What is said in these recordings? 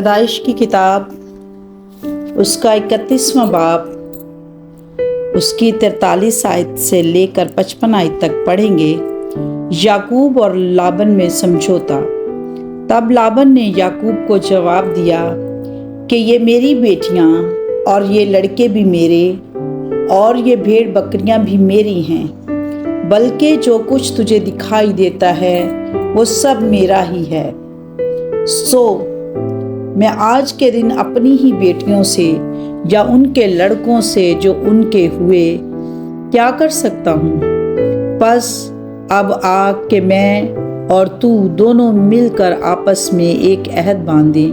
پیدائش کی کتاب اس کا 31واں باب اس کی 43 آیت سے لے کر 55 آیت تک پڑھیں گے۔ یعقوب اور لابن میں سمجھوتا۔ تب لابن نے یعقوب کو جواب دیا کہ یہ میری بیٹیاں اور یہ لڑکے بھی میرے اور یہ بھیڑ بکریاں بھی میری ہیں، بلکہ جو کچھ تجھے دکھائی دیتا ہے وہ سب میرا ہی ہے۔ سو میں آج کے دن اپنی ہی بیٹیوں سے یا ان کے لڑکوں سے جو ان کے ہوئے کیا کر سکتا ہوں؟ پس اب آ کہ میں اور تو دونوں مل کر آپس میں ایک عہد باندھیں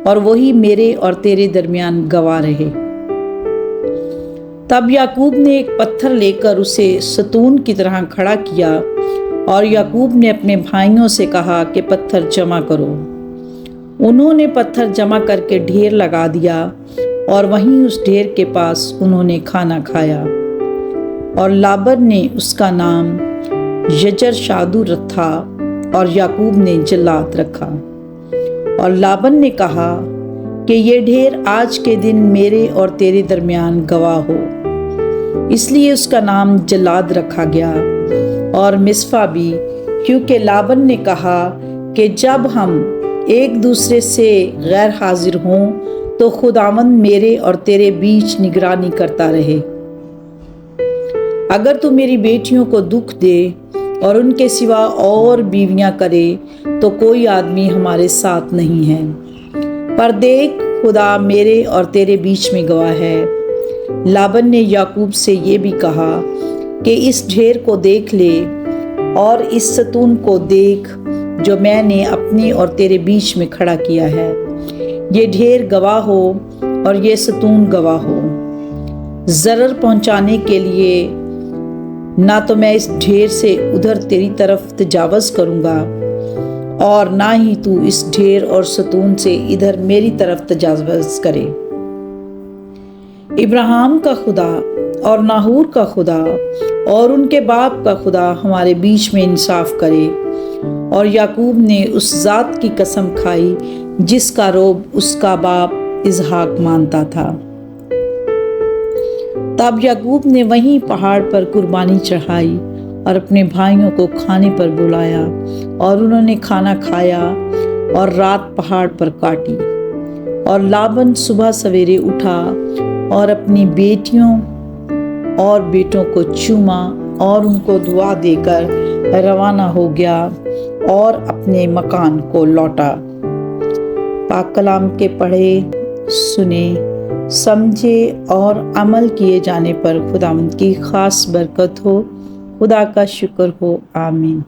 اور وہی میرے اور تیرے درمیان گواہ رہے۔ تب یعقوب نے ایک پتھر لے کر اسے ستون کی طرح کھڑا کیا اور یعقوب نے اپنے بھائیوں سے کہا کہ پتھر جمع کرو۔ انہوں نے پتھر جمع کر کے ڈھیر لگا دیا اور وہیں اس ڈھیر کے پاس انہوں نے کھانا کھایا، اور لابن نے اس کا نام یجر شادو رکھا اور یعقوب نے جلاد رکھا۔ اور لابن نے کہا کہ یہ ڈھیر آج کے دن میرے اور تیرے درمیان گواہ ہو، اس لیے اس کا نام جلاد رکھا گیا، اور مصفا بھی، کیونکہ لابن نے کہا کہ جب ہم ایک دوسرے سے غیر حاضر ہوں تو خداوند میرے اور تیرے بیچ نگرانی کرتا رہے۔ اگر تو میری بیٹیوں کو دکھ دے اور ان کے سوا اور بیویاں کرے تو کوئی آدمی ہمارے ساتھ نہیں ہے، پر دیکھ خدا میرے اور تیرے بیچ میں گواہ ہے۔ لابن نے یعقوب سے یہ بھی کہا کہ اس ڈھیر کو دیکھ لے اور اس ستون کو دیکھ جو میں نے اپنے اور تیرے بیچ میں کھڑا کیا ہے، یہ ڈھیر گواہ ہو اور یہ ستون گواہ ہو۔ ضرر پہنچانے کے لیے نہ تو میں اس ڈھیر سے ادھر تیری طرف تجاوز کروں گا اور نہ ہی تو اس ڈھیر اور ستون سے ادھر میری طرف تجاوز کرے۔ ابراہیم کا خدا اور ناہور کا خدا اور ان کے باپ کا خدا ہمارے بیچ میں انصاف کرے۔ اور یعقوب نے اس ذات کی قسم کھائی جس کا روب اس کا باپ اسحاق مانتا تھا۔ تب یعقوب نے وہیں پہاڑ پر قربانی چڑھائی اور اپنے بھائیوں کو کھانے پر بلایا، اور انہوں نے کھانا کھایا اور رات پہاڑ پر کاٹی۔ اور لابن صبح سویرے اٹھا اور اپنی بیٹیوں اور بیٹوں کو چوما اور ان کو دعا دے کر روانہ ہو گیا اور اپنے مکان کو لوٹا۔ پاک کلام کے پڑھے، سنے، سمجھے اور عمل کیے جانے پر خداوند کی خاص برکت ہو۔ خدا کا شکر ہو، آمین۔